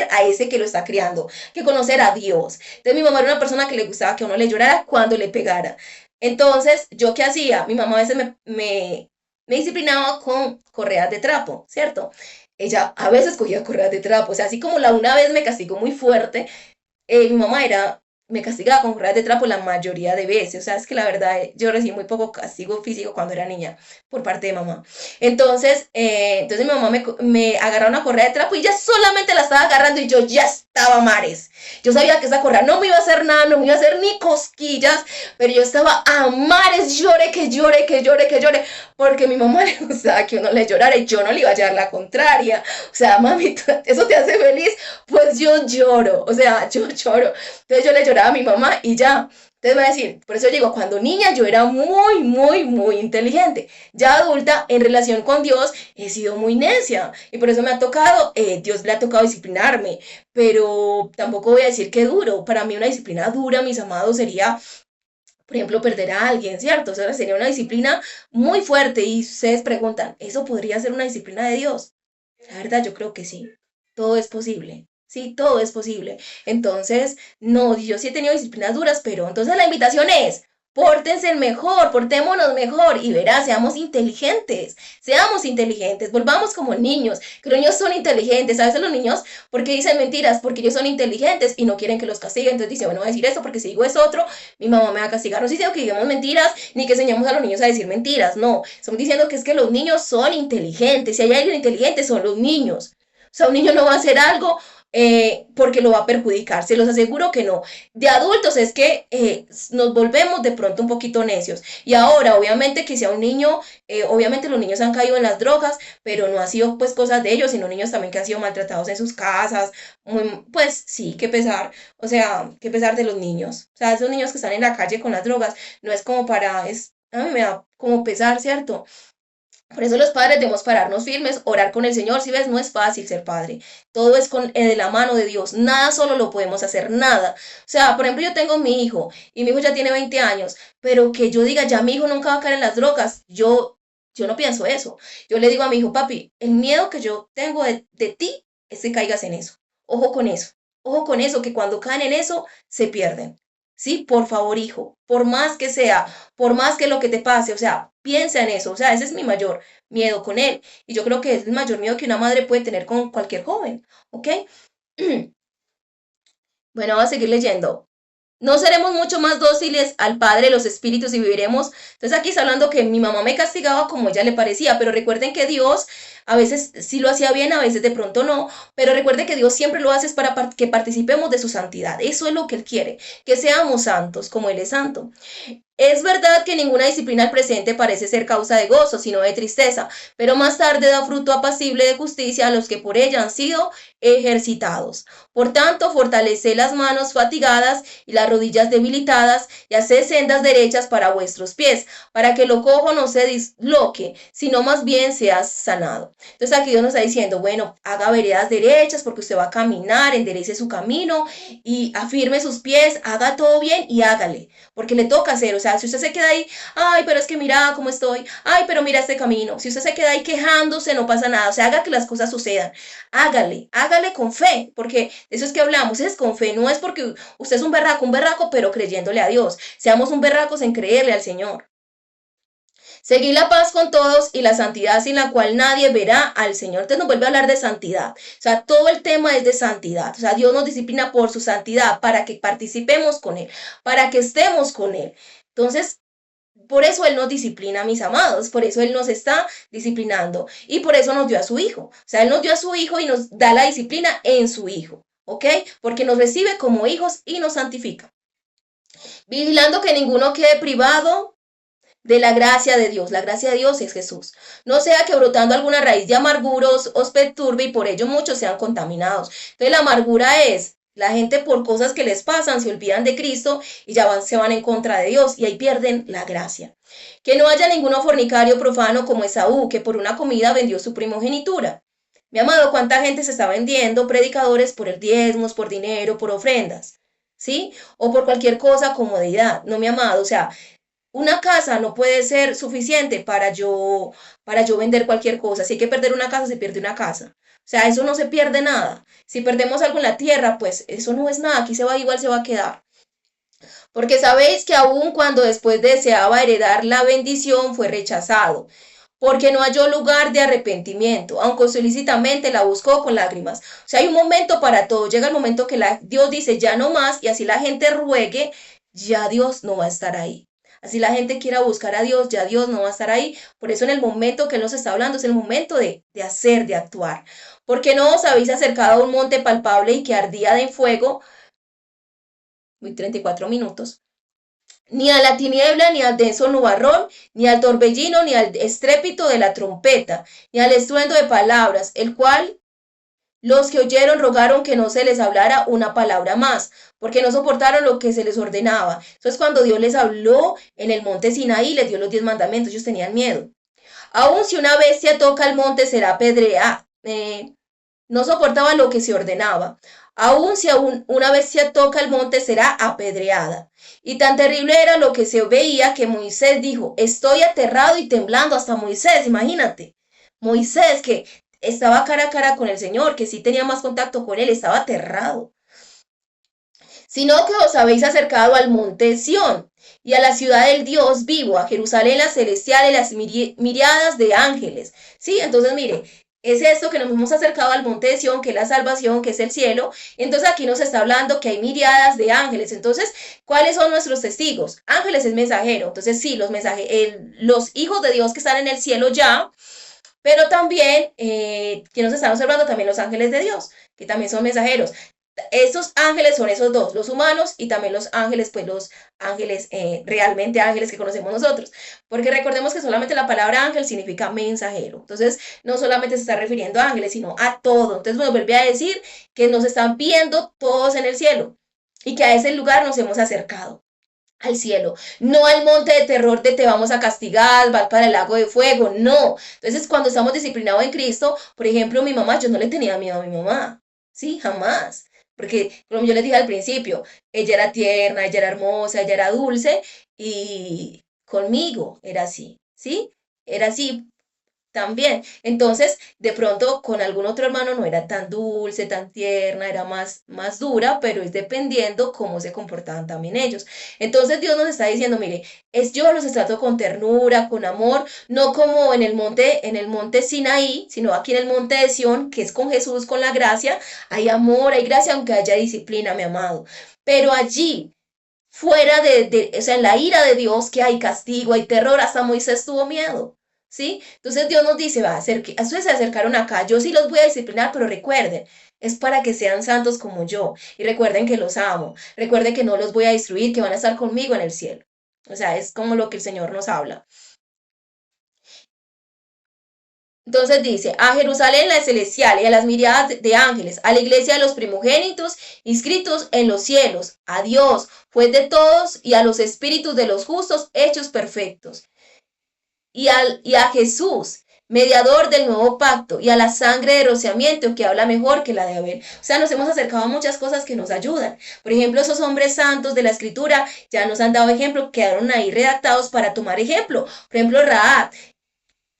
a ese que lo está criando, que conocer a Dios. Entonces mi mamá era una persona que le gustaba que uno le llorara cuando le pegara. Entonces, ¿yo qué hacía? Mi mamá a veces me disciplinaba con correas de trapo, ¿cierto? Ella a veces cogía correas de trapo. O sea, así como la una vez me castigó muy fuerte, mi mamá era me castigaba con correas de trapo la mayoría de veces. O sea, es que la verdad, yo recibí muy poco castigo físico cuando era niña por parte de mamá. Entonces mi mamá me agarraba una correa de trapo y ya solamente la estaba agarrando y yo ya estaba mares. Yo sabía que esa correa no me iba a hacer nada, no me iba a hacer ni cosquillas, pero yo estaba a mares, llore, que llore, que llore, que llore, porque a mi mamá le gustaba que uno le llorara y yo no le iba a llevar la contraria. O sea, mami, ¿eso te hace feliz? Pues yo lloro, o sea, yo lloro. Entonces yo le lloraba a mi mamá y ya. Entonces voy a decir, por eso digo, cuando niña yo era muy, muy, muy inteligente. Ya adulta, en relación con Dios, he sido muy necia. Y por eso me ha tocado, Dios le ha tocado disciplinarme. Pero tampoco voy a decir que duro. Para mí una disciplina dura, mis amados, sería, por ejemplo, perder a alguien, ¿cierto? O sea, sería una disciplina muy fuerte. Y ustedes preguntan, ¿eso podría ser una disciplina de Dios? La verdad, yo creo que sí. Todo es posible. Sí, todo es posible. Entonces, no, yo sí he tenido disciplinas duras, pero entonces la invitación es, pórtense mejor, portémonos mejor y verás, seamos inteligentes, volvamos como niños, que los niños son inteligentes, a veces los niños, porque dicen mentiras, porque ellos son inteligentes y no quieren que los castiguen, entonces dicen, bueno, voy a decir esto porque si digo esto otro, mi mamá me va a castigar. No estoy diciendo que digamos mentiras, ni que enseñemos a los niños a decir mentiras, no, estamos diciendo que es que los niños son inteligentes, si hay alguien inteligente son los niños. O sea, un niño no va a hacer algo porque lo va a perjudicar, se los aseguro que no. De adultos es que nos volvemos de pronto un poquito necios. Y ahora, obviamente, que sea un niño, obviamente los niños han caído en las drogas, pero no ha sido pues cosas de ellos, sino niños también que han sido maltratados en sus casas. Pues sí, qué pesar, o sea, qué pesar de los niños. O sea, esos niños que están en la calle con las drogas, no es como para, a mí me da como pesar, ¿cierto? Por eso los padres debemos pararnos firmes, orar con el Señor. Si ves, no es fácil ser padre. Todo es de la mano de Dios. Nada solo lo podemos hacer, nada. O sea, por ejemplo, yo tengo mi hijo y mi hijo ya tiene 20 años, pero que yo diga, ya mi hijo nunca va a caer en las drogas, yo no pienso eso. Yo le digo a mi hijo, papi, el miedo que yo tengo de ti es que caigas en eso. Ojo con eso. Ojo con eso, que cuando caen en eso, se pierden. Sí, por favor, hijo, por más que sea, por más que lo que te pase, o sea, piensa en eso, o sea, ese es mi mayor miedo con él. Y yo creo que es el mayor miedo que una madre puede tener con cualquier joven, ¿ok? Bueno, vamos a seguir leyendo. No seremos mucho más dóciles al Padre de los Espíritus y viviremos. Entonces aquí está hablando que mi mamá me castigaba como ella le parecía, pero recuerden que Dios a veces sí lo hacía bien, a veces de pronto no, pero recuerden que Dios siempre lo hace para que participemos de su santidad. Eso es lo que Él quiere, que seamos santos como Él es santo. Es verdad que ninguna disciplina al presente parece ser causa de gozo, sino de tristeza, pero más tarde da fruto apacible de justicia a los que por ella han sido ejercitados. Por tanto, fortaleced las manos fatigadas y las rodillas debilitadas, y haced sendas derechas para vuestros pies, para que lo cojo no se disloque, sino más bien seas sanado. Entonces aquí Dios nos está diciendo, bueno, haga veredas derechas porque usted va a caminar, enderece su camino y afirme sus pies, haga todo bien y hágale, porque le toca hacer. O sea, si usted se queda ahí, ay, pero es que mira cómo estoy, ay, pero mira este camino. Si usted se queda ahí quejándose, no pasa nada. O sea, haga que las cosas sucedan. Hágale con fe, porque de eso es que hablamos, es con fe. No es porque usted es un berraco, pero creyéndole a Dios. Seamos un berracos en creerle al Señor. Seguir la paz con todos y la santidad sin la cual nadie verá al Señor. Entonces nos vuelve a hablar de santidad. O sea, todo el tema es de santidad. O sea, Dios nos disciplina por su santidad, para que participemos con Él, para que estemos con Él. Entonces, por eso Él nos disciplina, mis amados, por eso Él nos está disciplinando y por eso nos dio a su Hijo. O sea, Él nos dio a su Hijo y nos da la disciplina en su Hijo, ¿ok? Porque nos recibe como hijos y nos santifica. Vigilando que ninguno quede privado de la gracia de Dios. La gracia de Dios es Jesús. No sea que brotando alguna raíz de amargura os perturbe y por ello muchos sean contaminados. Entonces la amargura es la gente por cosas que les pasan, se olvidan de Cristo y ya se van en contra de Dios y ahí pierden la gracia. Que no haya ninguno fornicario profano como Esaú, que por una comida vendió su primogenitura. Mi amado, ¿cuánta gente se está vendiendo? Predicadores por el diezmos, por dinero, por ofrendas, ¿sí? O por cualquier cosa, comodidad. No, mi amado, o sea, una casa no puede ser suficiente para yo vender cualquier cosa. Si hay que perder una casa, se pierde una casa. O sea, eso no se pierde nada. Si perdemos algo en la tierra, pues eso no es nada. Aquí se va, igual se va a quedar. Porque sabéis que aun cuando después deseaba heredar la bendición, fue rechazado porque no halló lugar de arrepentimiento, aunque solícitamente la buscó con lágrimas. O sea, hay un momento para todo. Llega el momento que Dios dice ya no más, y así la gente ruegue, ya Dios no va a estar ahí. Así la gente quiera buscar a Dios, ya Dios no va a estar ahí. Por eso en el momento que Él nos está hablando es el momento de hacer, de actuar. Porque no os habéis acercado a un monte palpable y que ardía de fuego, 34 minutos, ni a la tiniebla, ni al denso nubarrón, ni al torbellino, ni al estrépito de la trompeta, ni al estruendo de palabras, el cual los que oyeron rogaron que no se les hablara una palabra más, porque no soportaron lo que se les ordenaba. Entonces cuando Dios les habló en el monte Sinaí, les dio los 10 mandamientos, ellos tenían miedo. Aun si una bestia toca el monte, será apedreada. No soportaban lo que se ordenaba. Aun si una bestia toca el monte, será apedreada. Y tan terrible era lo que se veía que Moisés dijo, estoy aterrado y temblando. Hasta Moisés, imagínate. Moisés, que estaba cara a cara con el Señor, que sí tenía más contacto con él, estaba aterrado. Sino que os habéis acercado al monte Sión y a la ciudad del Dios vivo, a Jerusalén la celestial y las miriadas de ángeles. Sí, entonces mire, es esto que nos hemos acercado al monte de Sión, que es la salvación, que es el cielo. Entonces aquí nos está hablando que hay miriadas de ángeles. Entonces, ¿cuáles son nuestros testigos? Ángeles es mensajero. Entonces sí, los hijos de Dios que están en el cielo ya, pero también, que nos están observando también los ángeles de Dios, que también son mensajeros. Estos ángeles son esos dos, los humanos y también los ángeles, pues los ángeles, realmente ángeles que conocemos nosotros. Porque recordemos que solamente la palabra ángel significa mensajero. Entonces, no solamente se está refiriendo a ángeles, sino a todo. Entonces, me vuelve a decir que nos están viendo todos en el cielo y que a ese lugar nos hemos acercado. Al cielo, no al monte de terror de te vamos a castigar, va para el lago de fuego, no. Entonces, cuando estamos disciplinados en Cristo, por ejemplo, mi mamá, yo no le tenía miedo a mi mamá, sí, jamás. Porque, como yo les dije al principio, ella era tierna, ella era hermosa, ella era dulce y conmigo era así, ¿sí? Era así también. Entonces, de pronto con algún otro hermano no era tan dulce, tan tierna, era más dura, pero es dependiendo cómo se comportaban también ellos. Entonces Dios nos está diciendo, mire, yo los trato con ternura, con amor, no como en el monte Sinaí, sino aquí en el monte de Sión, que es con Jesús, con la gracia, hay amor, hay gracia, aunque haya disciplina, mi amado. Pero allí, fuera o sea, en la ira de Dios, que hay castigo, hay terror, hasta Moisés tuvo miedo. ¿Sí? Entonces Dios nos dice, va, ustedes se acercaron acá, yo sí los voy a disciplinar, pero recuerden, es para que sean santos como yo. Y recuerden que los amo, recuerden que no los voy a destruir, que van a estar conmigo en el cielo. O sea, es como lo que el Señor nos habla. Entonces dice, a Jerusalén la celestial y a las miriadas de ángeles, a la iglesia de los primogénitos inscritos en los cielos, a Dios, juez de todos, y a los espíritus de los justos hechos perfectos, y a Jesús, mediador del nuevo pacto, y a la sangre de rociamiento que habla mejor que la de Abel. O sea, nos hemos acercado a muchas cosas que nos ayudan. Por ejemplo, esos hombres santos de la escritura ya nos han dado ejemplo, quedaron ahí redactados para tomar ejemplo. Por ejemplo, Rahab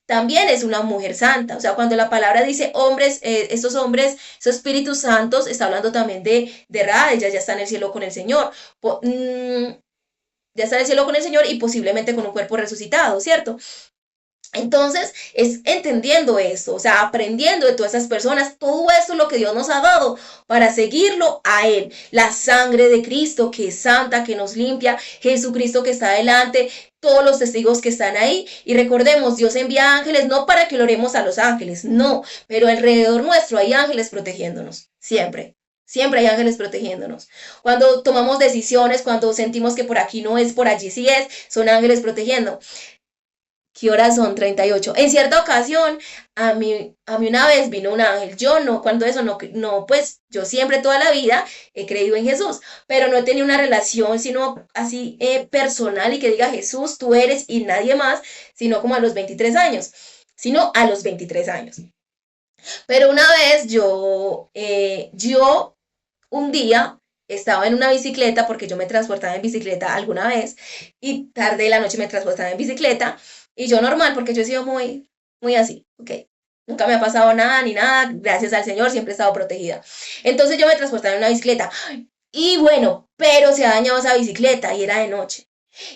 también es una mujer santa. O sea, cuando la palabra dice hombres, estos hombres, esos espíritus santos, está hablando también de Rahab, ella ya está en el cielo con el Señor. Ya está en el cielo con el Señor y posiblemente con un cuerpo resucitado, ¿cierto? Entonces, es entendiendo esto, o sea, aprendiendo de todas esas personas, todo esto es lo que Dios nos ha dado para seguirlo a Él. La sangre de Cristo que es santa, que nos limpia, Jesucristo que está adelante, todos los testigos que están ahí. Y recordemos, Dios envía ángeles no para que lo oremos a los ángeles, no, pero alrededor nuestro hay ángeles protegiéndonos, siempre. Siempre hay ángeles protegiéndonos. Cuando tomamos decisiones, cuando sentimos que por aquí no es, por allí sí es, son ángeles protegiendo. ¿Qué horas son? 38. En cierta ocasión, a mí una vez vino un ángel. Yo no, cuando eso no, pues yo siempre toda la vida he creído en Jesús, pero no he tenido una relación, sino así personal y que diga Jesús, tú eres y nadie más, sino como a los 23 años, sino a los 23 años. Pero una vez yo un día estaba en una bicicleta, porque yo me transportaba en bicicleta alguna vez, y tarde de la noche me transportaba en bicicleta, y yo normal, porque yo he sido muy así, ¿ok? Nunca me ha pasado nada ni nada, gracias al Señor, siempre he estado protegida. Entonces yo me transportaba en una bicicleta, y bueno, pero se ha dañado esa bicicleta, y era de noche.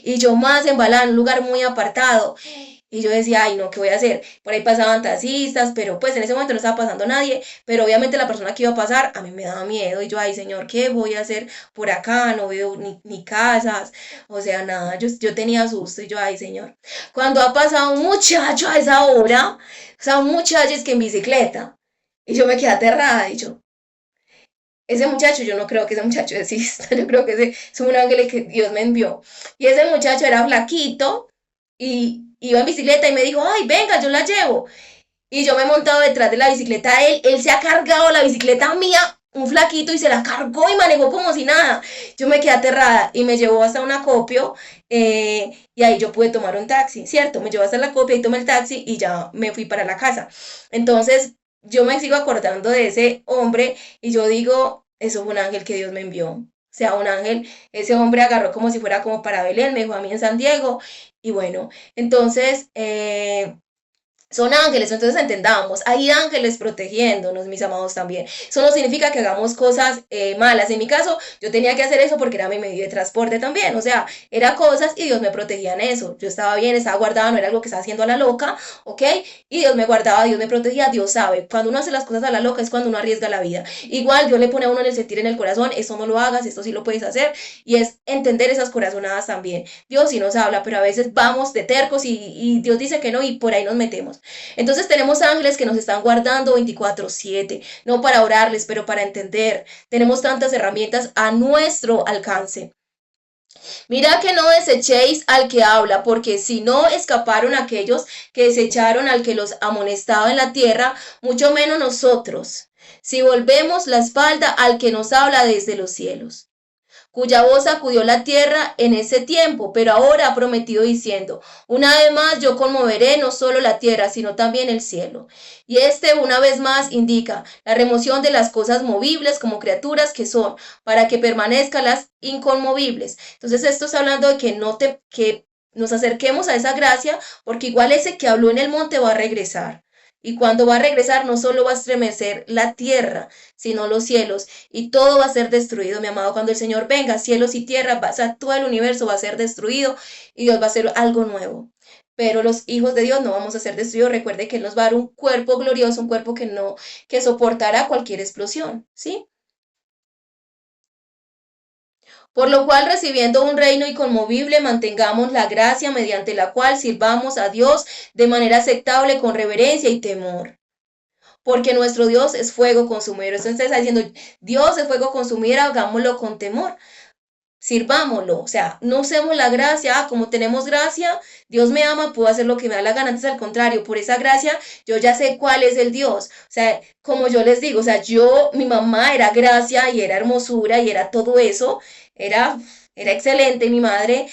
Y yo más embalada en un lugar muy apartado, Y yo decía, ay, no, ¿qué voy a hacer? Por ahí pasaban taxistas, pero pues en ese momento no estaba pasando nadie, pero obviamente la persona que iba a pasar, a mí me daba miedo. Y yo, ay, señor, ¿qué voy a hacer por acá? No veo ni casas, o sea, nada, yo tenía susto. Y yo, ay, señor. Cuando ha pasado un muchacho a esa hora, o sea, un muchacho es que en bicicleta, y yo me quedé aterrada, y yo, ese muchacho, yo no creo que ese muchacho exista, yo creo que ese es un ángel que Dios me envió. Y ese muchacho era flaquito y iba en bicicleta y me dijo, ay, venga, yo la llevo. Y yo me he montado detrás de la bicicleta de él se ha cargado la bicicleta mía, un flaquito, y se la cargó y manejó como si nada. Yo me quedé aterrada y me llevó hasta un acopio y ahí yo pude tomar un taxi, ¿cierto? Me llevó hasta la acopio y tomé el taxi y ya me fui para la casa. Entonces, yo me sigo acordando de ese hombre y yo digo, eso fue un ángel que Dios me envió. O sea, un ángel, ese hombre agarró como si fuera como para Belén, me dejó a mí en San Diego y bueno, entonces son ángeles, entonces entendamos, hay ángeles protegiéndonos, mis amados también. Eso no significa que hagamos cosas malas. En mi caso, yo tenía que hacer eso porque era mi medio de transporte también, o sea, era cosas y Dios me protegía en eso. Yo estaba bien, estaba guardada, no era algo que estaba haciendo a la loca, ¿ok? Y Dios me guardaba, Dios me protegía, Dios sabe. Cuando uno hace las cosas a la loca es cuando uno arriesga la vida. Igual Dios le pone a uno en el sentir en el corazón, esto no lo hagas, esto sí lo puedes hacer, y es entender esas corazonadas también. Dios sí nos habla, pero a veces vamos de tercos y Dios dice que no y por ahí nos metemos. Entonces tenemos ángeles que nos están guardando 24/7, no para orarles, pero para entender. Tenemos tantas herramientas a nuestro alcance. Mira que no desechéis al que habla, porque si no escaparon aquellos que desecharon al que los amonestaba en la tierra, mucho menos nosotros, si volvemos la espalda al que nos habla desde los cielos, cuya voz sacudió la tierra en ese tiempo, pero ahora ha prometido diciendo, una vez más yo conmoveré no solo la tierra, sino también el cielo. Y este una vez más indica la remoción de las cosas movibles como criaturas que son, para que permanezcan las inconmovibles. Entonces esto está hablando de que que nos acerquemos a esa gracia, porque igual ese que habló en el monte va a regresar. Y cuando va a regresar, no solo va a estremecer la tierra, sino los cielos, y todo va a ser destruido, mi amado. Cuando el Señor venga, cielos y tierra, o sea, todo el universo va a ser destruido y Dios va a hacer algo nuevo. Pero los hijos de Dios no vamos a ser destruidos. Recuerde que Él nos va a dar un cuerpo glorioso, un cuerpo que no, que soportará cualquier explosión, ¿sí? Por lo cual, recibiendo un reino inconmovible, mantengamos la gracia mediante la cual sirvamos a Dios de manera aceptable, con reverencia y temor, porque nuestro Dios es fuego consumidor. Entonces está diciendo, Dios es fuego consumidor, hagámoslo con temor, sirvámoslo, o sea, no usemos la gracia, como tenemos gracia, Dios me ama, puedo hacer lo que me da la gana. Antes, al contrario, por esa gracia yo ya sé cuál es el Dios, o sea, como yo les digo, o sea, mi mamá era gracia y era hermosura y era todo eso, era, era excelente mi madre,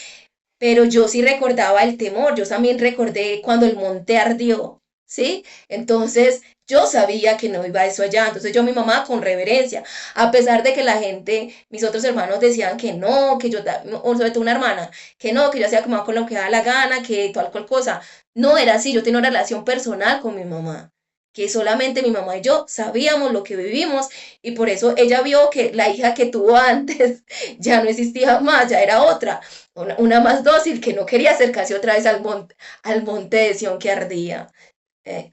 pero yo sí recordaba el temor, yo también recordé cuando el monte ardió, ¿sí? Entonces yo sabía que no iba eso allá, entonces yo mi mamá con reverencia, a pesar de que la gente, mis otros hermanos decían que no, que yo, o sobre todo una hermana, que yo hacía como con lo que daba la gana, que tal cual cosa, no era así, yo tenía una relación personal con mi mamá, que solamente mi mamá y yo sabíamos lo que vivimos y por eso ella vio que la hija que tuvo antes ya no existía más, ya era otra, una más dócil que no quería acercarse otra vez al monte de Sión que ardía,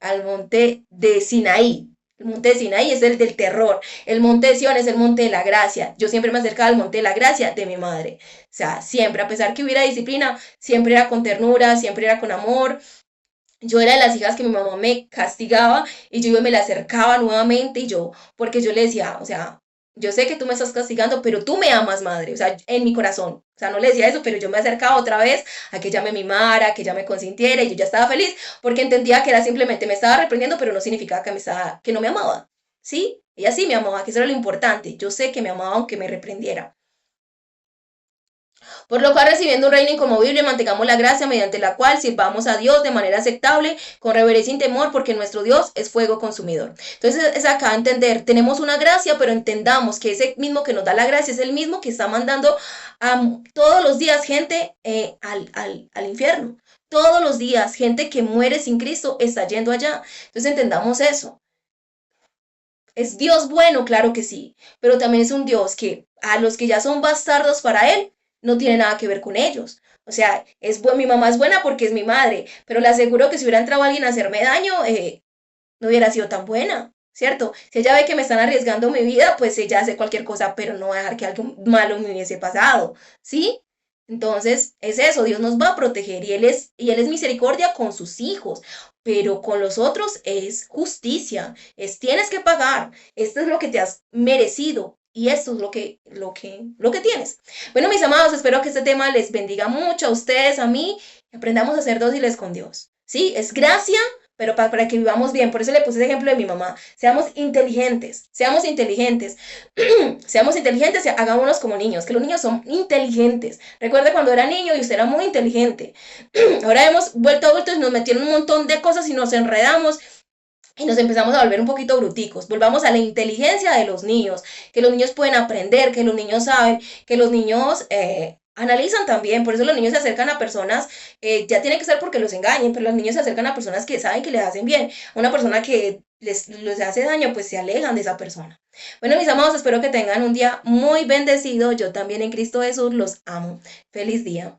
al monte de Sinaí. El monte de Sinaí es el del terror. El monte de Sión es el monte de la gracia. Yo siempre me acercaba al monte de la gracia de mi madre. O sea, siempre, a pesar que hubiera disciplina, siempre era con ternura, siempre era con amor. Yo era de las hijas que mi mamá me castigaba y yo me la acercaba nuevamente y yo, porque yo le decía, o sea, yo sé que tú me estás castigando, pero tú me amas, madre, o sea, en mi corazón. O sea, no le decía eso, pero yo me acercaba otra vez a que ella me mimara, que ella me consintiera y yo ya estaba feliz porque entendía que era simplemente me estaba reprendiendo, pero no significaba que que no me amaba. ¿Sí? Ella sí me amaba, que eso era lo importante. Yo sé que me amaba aunque me reprendiera. Por lo cual, recibiendo un reino inconmovible, mantengamos la gracia mediante la cual sirvamos a Dios de manera aceptable, con reverencia y temor, porque nuestro Dios es fuego consumidor. Entonces es acá entender, tenemos una gracia, pero entendamos que ese mismo que nos da la gracia es el mismo que está mandando todos los días gente al infierno. Todos los días, gente que muere sin Cristo está yendo allá. Entonces entendamos eso. ¿Es Dios bueno? Claro que sí, pero también es un Dios que a los que ya son bastardos para Él, no tiene nada que ver con ellos. O sea, mi mamá es buena porque es mi madre, pero le aseguro que si hubiera entrado alguien a hacerme daño, no hubiera sido tan buena, ¿cierto? Si ella ve que me están arriesgando mi vida, pues ella hace cualquier cosa, pero no va a dejar que algo malo me hubiese pasado, ¿sí? Entonces, es eso, Dios nos va a proteger y él es misericordia con sus hijos, pero con los otros es justicia, es tienes que pagar, esto es lo que te has merecido y esto es lo que tienes. Bueno, mis amados, espero que este tema les bendiga mucho a ustedes, a mí, y aprendamos a ser dóciles con Dios. Sí, es gracia, pero para que vivamos bien. Por eso le puse ese ejemplo de mi mamá. Seamos inteligentes, seamos inteligentes, seamos inteligentes y hagámonos como niños, que los niños son inteligentes. Recuerde cuando era niño y usted era muy inteligente. Ahora hemos vuelto adultos y nos metieron un montón de cosas y nos enredamos y nos empezamos a volver un poquito bruticos. Volvamos a la inteligencia de los niños, que los niños pueden aprender, que los niños saben, que los niños analizan también. Por eso los niños se acercan a personas, ya tiene que ser porque los engañen, pero los niños se acercan a personas que saben que les hacen bien. Una persona que les hace daño, pues se alejan de esa persona. Bueno, mis amados, espero que tengan un día muy bendecido. Yo también en Cristo Jesús los amo. Feliz día.